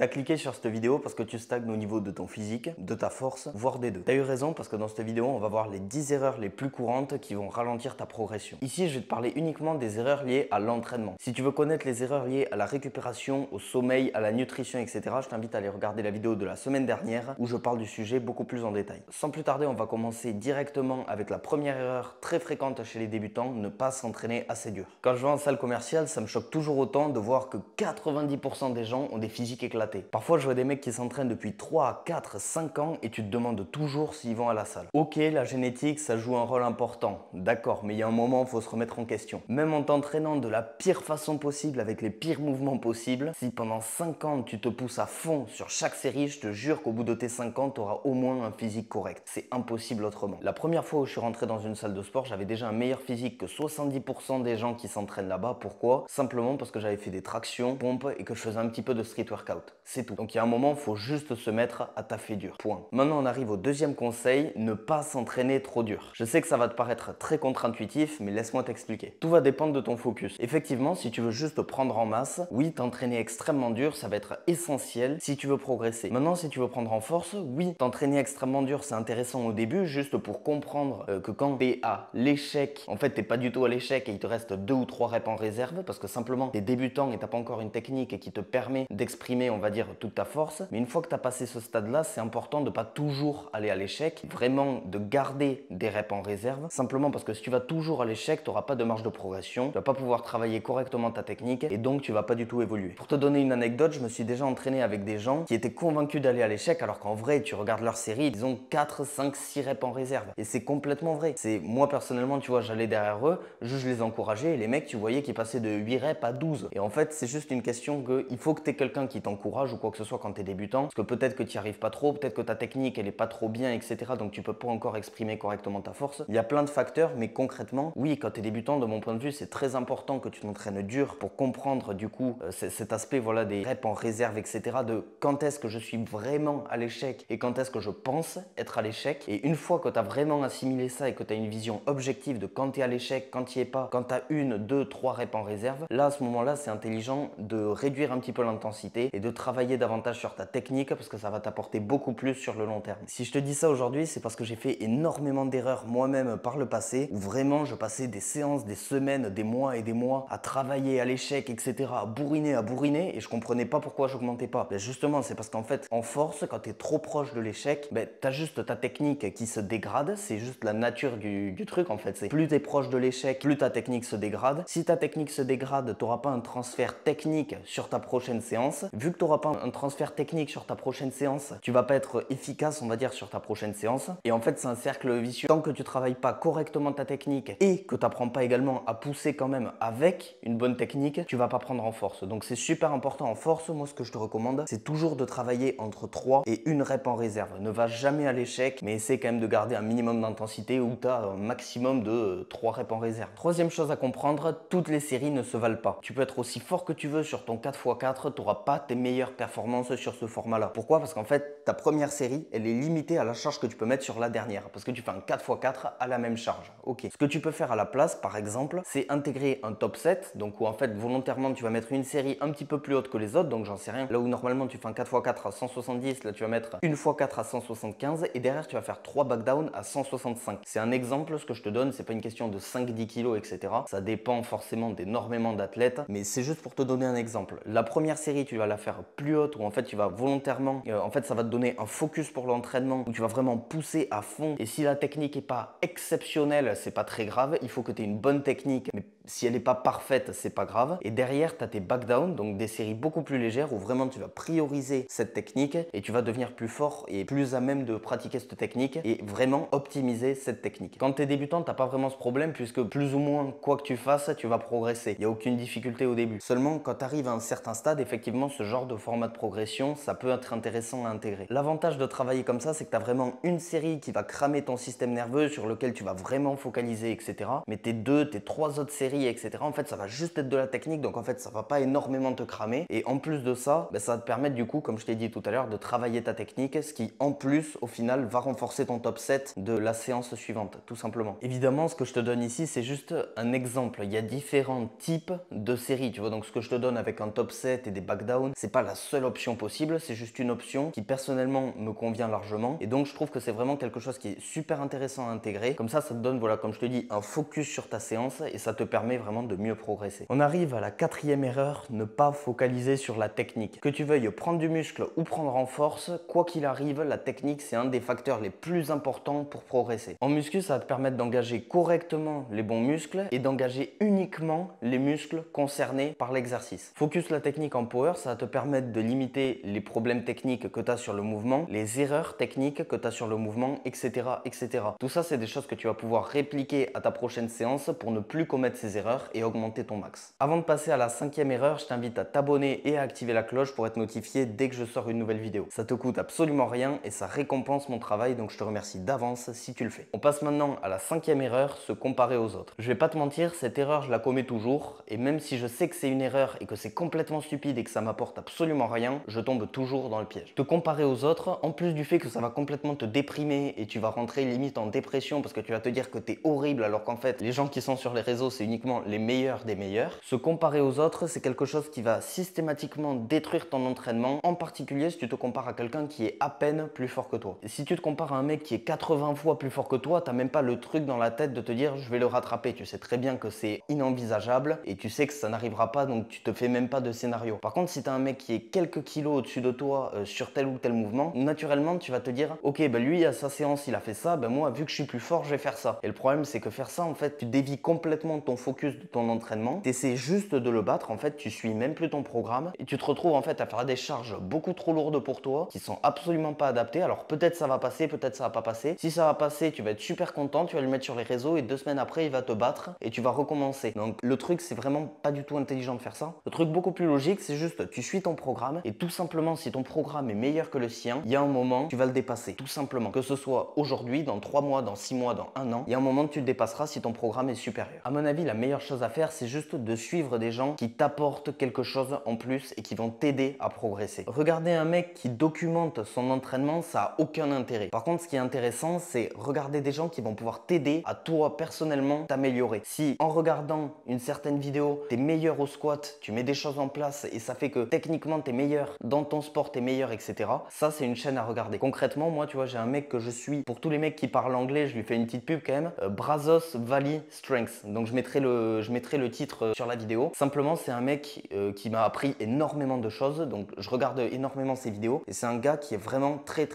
T'as cliqué sur cette vidéo parce que tu stagnes au niveau de ton physique, de ta force, voire des deux. T'as eu raison parce que dans cette vidéo, on va voir les 10 erreurs les plus courantes qui vont ralentir ta progression. Ici, je vais te parler uniquement des erreurs liées à l'entraînement. Si tu veux connaître les erreurs liées à la récupération, au sommeil, à la nutrition, etc., je t'invite à aller regarder la vidéo de la semaine dernière où je parle du sujet beaucoup plus en détail. Sans plus tarder, on va commencer directement avec la première erreur très fréquente chez les débutants, ne pas s'entraîner assez dur. Quand je vais en salle commerciale, ça me choque toujours autant de voir que 90% des gens ont des physiques éclatés. Parfois, je vois des mecs qui s'entraînent depuis 3, 4, 5 ans et tu te demandes toujours s'ils vont à la salle. Ok, la génétique, ça joue un rôle important. D'accord, mais il y a un moment, il faut se remettre en question. Même en t'entraînant de la pire façon possible, avec les pires mouvements possibles, si pendant 5 ans, tu te pousses à fond sur chaque série, je te jure qu'au bout de tes 5 ans, tu auras au moins un physique correct. C'est impossible autrement. La première fois où je suis rentré dans une salle de sport, j'avais déjà un meilleur physique que 70% des gens qui s'entraînent là-bas. Pourquoi? Simplement parce que j'avais fait des tractions, pompes et que je faisais un petit peu de street workout. C'est tout. Donc il y a un moment, il faut juste se mettre à taffer dur. Point. Maintenant, on arrive au deuxième conseil, ne pas s'entraîner trop dur. Je sais que ça va te paraître très contre-intuitif, mais laisse-moi t'expliquer. Tout va dépendre de ton focus. Effectivement, si tu veux juste prendre en masse, oui, t'entraîner extrêmement dur, ça va être essentiel si tu veux progresser. Maintenant, si tu veux prendre en force, oui, t'entraîner extrêmement dur, c'est intéressant au début, juste pour comprendre que quand t'es à l'échec, en fait, t'es pas du tout à l'échec et il te reste 2 ou 3 reps en réserve parce que simplement, t'es débutant et t'as pas encore une technique qui te permet d'exprimer, on va dire, toute ta force. Mais une fois que tu as passé ce stade-là, c'est important de ne pas toujours aller à l'échec, vraiment de garder des reps en réserve, simplement parce que si tu vas toujours à l'échec, tu n'auras pas de marge de progression, tu vas pas pouvoir travailler correctement ta technique et donc tu vas pas du tout évoluer. Pour te donner une anecdote, je me suis déjà entraîné avec des gens qui étaient convaincus d'aller à l'échec alors qu'en vrai, tu regardes leur série, ils ont 4, 5, 6 reps en réserve. Et c'est complètement vrai. C'est moi personnellement, tu vois, j'allais derrière eux, je les encourageais et les mecs, tu voyais qu'ils passaient de 8 reps à 12. Et en fait, c'est juste une question que il faut que tu aies quelqu'un qui t'encourage ou quoi que ce soit quand tu es débutant, parce que peut-être que tu n'y arrives pas trop, peut-être que ta technique elle est pas trop bien, etc. Donc tu peux pas encore exprimer correctement ta force. Il y a plein de facteurs, mais concrètement, oui, quand tu es débutant, de mon point de vue, c'est très important que tu t'entraînes dur pour comprendre du coup cet aspect voilà, des reps en réserve, etc. de quand est-ce que je suis vraiment à l'échec et quand est-ce que je pense être à l'échec. Et une fois que tu as vraiment assimilé ça et que tu as une vision objective de quand tu es à l'échec, quand tu n'y es pas, quand tu as 1, 2, 3 reps en réserve, là à ce moment-là, c'est intelligent de réduire un petit peu l'intensité et de travailler davantage sur ta technique parce que ça va t'apporter beaucoup plus sur le long terme. Si je te dis ça aujourd'hui, c'est parce que j'ai fait énormément d'erreurs moi-même par le passé où vraiment je passais des séances, des semaines, des mois et des mois à travailler à l'échec, etc. à bourriner et je comprenais pas pourquoi j'augmentais pas. Ben justement, c'est parce qu'en fait, en force, quand tu es trop proche de l'échec, ben, tu as juste ta technique qui se dégrade. C'est juste la nature du truc en fait. C'est plus tu es proche de l'échec, plus ta technique se dégrade. Si ta technique se dégrade, tu n'auras pas un transfert technique sur ta prochaine séance. Vu que tu n'auras pas un transfert technique sur ta prochaine séance, tu vas pas être efficace, on va dire, sur ta prochaine séance. Et en fait, c'est un cercle vicieux. Tant que tu travailles pas correctement ta technique et que tu n'apprends pas également à pousser quand même avec une bonne technique, tu vas pas prendre en force. Donc c'est super important en force. Moi, ce que je te recommande, c'est toujours de travailler entre 3 et 1 rep en réserve. Ne va jamais à l'échec, mais essaie quand même de garder un minimum d'intensité où tu as un maximum de 3 reps en réserve. Troisième chose à comprendre, toutes les séries ne se valent pas. Tu peux être aussi fort que tu veux sur ton 4x4, tu n'auras pas tes meilleures performances sur ce format-là. Pourquoi? Parce qu'en fait, ta première série, elle est limitée à la charge que tu peux mettre sur la dernière. Parce que tu fais un 4x4 à la même charge. Ok. Ce que tu peux faire à la place, par exemple, c'est intégrer un top set, donc où en fait, volontairement, tu vas mettre une série un petit peu plus haute que les autres, donc j'en sais rien. Là où normalement, tu fais un 4x4 à 170, là, tu vas mettre une x 4 à 175 et derrière, tu vas faire 3 backdowns à 165. C'est un exemple, ce que je te donne, c'est pas une question de 5-10 kg, etc. Ça dépend forcément d'énormément d'athlètes, mais c'est juste pour te donner un exemple. La première série, tu vas la faire plus haute où en fait tu vas volontairement, en fait ça va te donner un focus pour l'entraînement où tu vas vraiment pousser à fond. Et si la technique est pas exceptionnelle, c'est pas très grave. Il faut que tu aies une bonne technique, mais si elle n'est pas parfaite, c'est pas grave. Et derrière, tu as tes backdowns, donc des séries beaucoup plus légères où vraiment tu vas prioriser cette technique et tu vas devenir plus fort et plus à même de pratiquer cette technique et vraiment optimiser cette technique. Quand tu es débutant, tu n'as pas vraiment ce problème puisque plus ou moins quoi que tu fasses, tu vas progresser. Il n'y a aucune difficulté au début. Seulement, quand tu arrives à un certain stade, effectivement, ce genre de format de progression, ça peut être intéressant à intégrer. L'avantage de travailler comme ça, c'est que tu as vraiment une série qui va cramer ton système nerveux sur lequel tu vas vraiment focaliser, etc. Mais tes 2, tes 3 autres séries série, etc. En fait, ça va juste être de la technique, donc en fait, ça va pas énormément te cramer. Et en plus de ça, ça va te permettre du coup, comme je t'ai dit tout à l'heure, de travailler ta technique, ce qui en plus, au final, va renforcer ton top 7 de la séance suivante, tout simplement. Évidemment, ce que je te donne ici, c'est juste un exemple. Il y a différents types de séries, tu vois. Donc, ce que je te donne avec un top 7 et des backdowns, c'est pas la seule option possible, c'est juste une option qui personnellement me convient largement. Et donc, je trouve que c'est vraiment quelque chose qui est super intéressant à intégrer. Comme ça te donne, voilà, comme je te dis, un focus sur ta séance et ça te permet vraiment de mieux progresser. On arrive à la quatrième erreur, ne pas focaliser sur la technique. Que tu veuilles prendre du muscle ou prendre en force, quoi qu'il arrive, la technique, c'est un des facteurs les plus importants pour progresser. En muscu, ça va te permettre d'engager correctement les bons muscles et d'engager uniquement les muscles concernés par l'exercice. Focus la technique en power, ça va te permettre de limiter les problèmes techniques que tu as sur le mouvement, les erreurs techniques que tu as sur le mouvement, etc., etc. Tout ça, c'est des choses que tu vas pouvoir répliquer à ta prochaine séance pour ne plus commettre ces erreurs et augmenter ton max. Avant de passer à la cinquième erreur, je t'invite à t'abonner et à activer la cloche pour être notifié dès que je sors une nouvelle vidéo. Ça te coûte absolument rien et ça récompense mon travail, donc je te remercie d'avance si tu le fais. On passe maintenant à la cinquième erreur, se comparer aux autres. Je vais pas te mentir, cette erreur, je la commets toujours et même si je sais que c'est une erreur et que c'est complètement stupide et que ça m'apporte absolument rien, je tombe toujours dans le piège. Te comparer aux autres, en plus du fait que ça va complètement te déprimer et tu vas rentrer limite en dépression parce que tu vas te dire que tu es horrible alors qu'en fait, les gens qui sont sur les réseaux, c'est uniquement les meilleurs des meilleurs. Se comparer aux autres, c'est quelque chose qui va systématiquement détruire ton entraînement, en particulier si tu te compares à quelqu'un qui est à peine plus fort que toi. Et si tu te compares à un mec qui est 80 fois plus fort que toi, t'as même pas le truc dans la tête de te dire je vais le rattraper. Tu sais très bien que c'est inenvisageable et tu sais que ça n'arrivera pas, donc tu te fais même pas de scénario. Par contre, si tu as un mec qui est quelques kilos au-dessus de toi sur tel ou tel mouvement, naturellement tu vas te dire ok, lui à sa séance il a fait ça, moi vu que je suis plus fort je vais faire ça. Et le problème c'est que faire ça en fait tu dévies complètement ton focus de ton entraînement, tu essaies juste de le battre, en fait tu suis même plus ton programme et tu te retrouves en fait à faire des charges beaucoup trop lourdes pour toi qui sont absolument pas adaptées. Alors peut-être ça va passer, peut-être ça va pas passer. Si ça va passer, tu vas être super content, tu vas le mettre sur les réseaux et 2 semaines après il va te battre et tu vas recommencer. Donc le truc c'est vraiment pas du tout intelligent de faire ça. Le truc beaucoup plus logique c'est juste tu suis ton programme et tout simplement si ton programme est meilleur que le sien, il y a un moment tu vas le dépasser. Tout simplement. Que ce soit aujourd'hui, dans 3 mois, dans 6 mois, dans 1 an, il y a un moment tu le dépasseras si ton programme est supérieur. À mon avis, la meilleure chose à faire c'est juste de suivre des gens qui t'apportent quelque chose en plus et qui vont t'aider à progresser. Regarder un mec qui documente son entraînement, ça a aucun intérêt. Par contre, ce qui est intéressant, c'est regarder des gens qui vont pouvoir t'aider à toi personnellement t'améliorer. Si en regardant une certaine vidéo, tu es meilleur au squat, tu mets des choses en place et ça fait que techniquement tu es meilleur dans ton sport, tu es meilleur, etc. Ça, c'est une chaîne à regarder. Concrètement, moi, tu vois, j'ai un mec que je suis. Pour tous les mecs qui parlent anglais, je lui fais une petite pub quand même. Brazos Valley Strength. Donc, je mettrai le titre sur la vidéo. Simplement, c'est un mec qui m'a appris énormément de choses. Donc, je regarde énormément ses vidéos. Et c'est un gars qui est vraiment très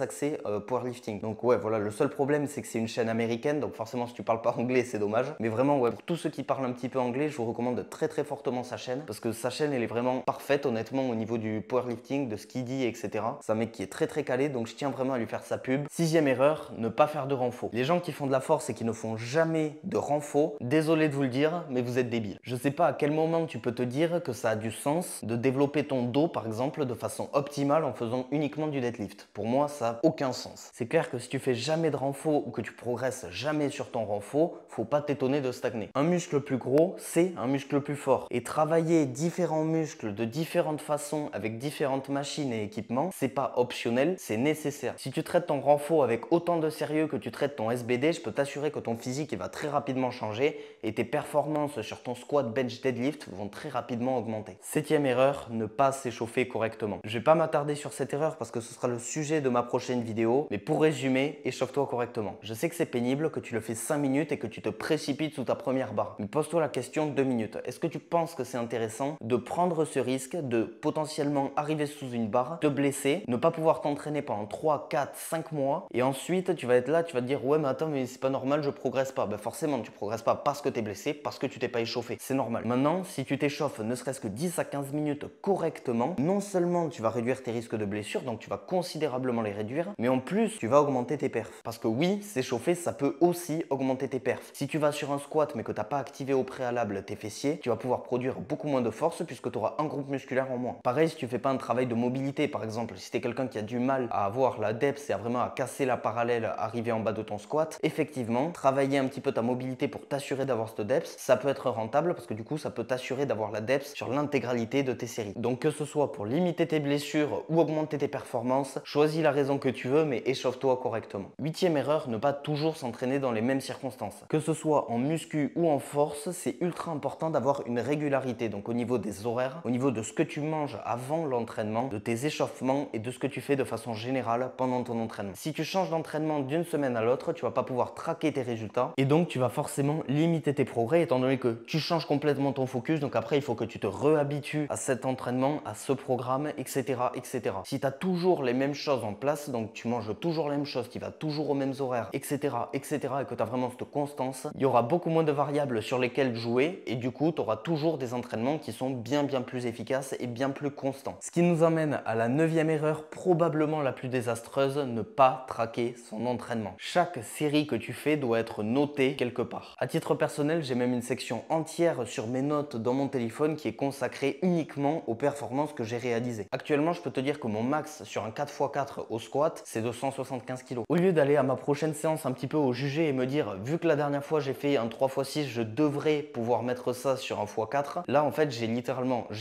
axé powerlifting. Donc, ouais, voilà. Le seul problème, c'est que c'est une chaîne américaine. Donc, forcément, si tu parles pas anglais, c'est dommage. Mais vraiment, ouais, pour tous ceux qui parlent un petit peu anglais, je vous recommande très fortement sa chaîne. Parce que sa chaîne, elle est vraiment parfaite, honnêtement, au niveau du powerlifting, de ce qu'il dit, etc. C'est un mec qui est très calé. Donc, je tiens vraiment à lui faire sa pub. Sixième erreur, ne pas faire de renfort. Les gens qui font de la force et qui ne font jamais de renfort, désolé de vous le dire, mais vous êtes débiles. Je sais pas à quel moment tu peux te dire que ça a du sens de développer ton dos, par exemple, de façon optimale en faisant uniquement du deadlift. Pour moi, ça n'a aucun sens. C'est clair que si tu fais jamais de renfort ou que tu progresses jamais sur ton renfort, faut pas t'étonner de stagner. Un muscle plus gros, c'est un muscle plus fort. Et travailler différents muscles de différentes façons avec différentes machines et équipements, c'est pas optionnel, c'est nécessaire. Si tu traites ton renfort avec autant de sérieux que tu traites ton SBD, je peux t'assurer que ton physique il va très rapidement changer et tes performances sur ton squat, bench, deadlift vont très rapidement augmenter. Septième erreur, ne pas s'échauffer correctement. Je vais pas m'attarder sur cette erreur parce que ce sera le sujet de ma prochaine vidéo, mais pour résumer, échauffe-toi correctement. Je sais que c'est pénible, que tu le fais 5 minutes et que tu te précipites sous ta première barre, mais pose-toi la question 2 minutes. Est-ce que tu penses que c'est intéressant de prendre ce risque de potentiellement arriver sous une barre, te blesser, ne pas pouvoir t'entraîner pendant 3, 4, 5 mois et ensuite tu vas être là, tu vas te dire ouais mais attends mais c'est pas normal, je progresse pas. Ben forcément tu progresses pas parce que tu es blessé, parce que tu t'es pas échauffé, c'est normal. Maintenant si tu t'échauffes ne serait-ce que 10 à 15 minutes correctement, non seulement tu vas réduire tes risques de blessure, donc tu vas considérablement les réduire, mais en plus tu vas augmenter tes perfs. Parce que oui, s'échauffer ça peut aussi augmenter tes perfs. Si tu vas sur un squat mais que tu n'as pas activé au préalable tes fessiers, tu vas pouvoir produire beaucoup moins de force puisque tu auras un groupe musculaire en moins. Pareil si tu fais pas un travail de mobilité par exemple, si tu es quelqu'un qui a du mal à avoir la depth et à vraiment à casser la parallèle arriver en bas de ton squat, effectivement travailler un petit peu ta mobilité pour t'assurer d'avoir d'avoir cette depth, ça peut être rentable parce que du coup ça peut t'assurer d'avoir la depth sur l'intégralité de tes séries. Donc que ce soit pour limiter tes blessures ou augmenter tes performances, choisis la raison que tu veux mais échauffe-toi correctement. Huitième erreur, ne pas toujours s'entraîner dans les mêmes circonstances. Que ce soit en muscu ou en force, c'est ultra important d'avoir une régularité, donc au niveau des horaires, au niveau de ce que tu manges avant l'entraînement, de tes échauffements et de ce que tu fais de façon générale pendant ton entraînement. Si tu changes d'entraînement d'une semaine à l'autre, tu vas pas pouvoir traquer tes résultats et donc tu vas forcément limiter tes progrès étant donné que tu changes complètement ton focus. Donc après, il faut que tu te réhabitues à cet entraînement, à ce programme, etc. etc. Si tu as toujours les mêmes choses en place, donc tu manges toujours les mêmes choses, tu vas toujours aux mêmes horaires, etc. etc. et que tu as vraiment cette constance, il y aura beaucoup moins de variables sur lesquelles jouer et du coup, tu auras toujours des entraînements qui sont bien plus efficaces et bien plus constants. Ce qui nous amène à la 9e erreur, probablement la plus désastreuse, ne pas traquer son entraînement. Chaque série que tu fais doit être notée quelque part. À titre personnel, j'ai même une section entière sur mes notes dans mon téléphone qui est consacrée uniquement aux performances que j'ai réalisées. Actuellement, je peux te dire que mon max sur un 4x4 au squat, c'est de 175 kg. Au lieu d'aller à ma prochaine séance un petit peu au jugé et me dire, vu que la dernière fois j'ai fait un 3x6, je devrais pouvoir mettre ça sur un x4, là en fait j'ai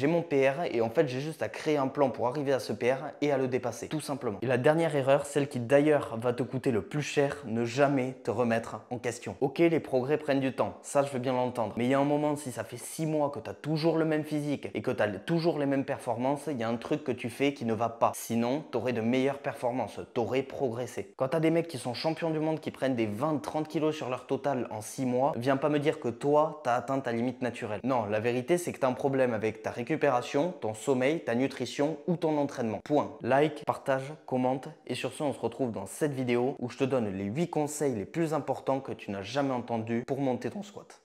mon PR et en fait j'ai juste à créer un plan pour arriver à ce PR et à le dépasser, tout simplement. Et la dernière erreur, celle qui d'ailleurs va te coûter le plus cher, ne jamais te remettre en question. Ok, les progrès prennent du temps, ça je veux bien l'entendre, mais il y a un moment, si ça fait 6 mois que tu as toujours le même physique et que tu as toujours les mêmes performances, il y a un truc que tu fais qui ne va pas. Sinon, tu aurais de meilleures performances, tu aurais progressé. Quand tu as des mecs qui sont champions du monde, qui prennent des 20-30 kilos sur leur total en 6 mois, viens pas me dire que toi, tu as atteint ta limite naturelle. Non, la vérité, c'est que tu as un problème avec ta récupération, ton sommeil, ta nutrition ou ton entraînement. Point. Like, partage, commente et sur ce, on se retrouve dans cette vidéo où je te donne les 8 conseils les plus importants que tu n'as jamais entendus pour monter ton squat.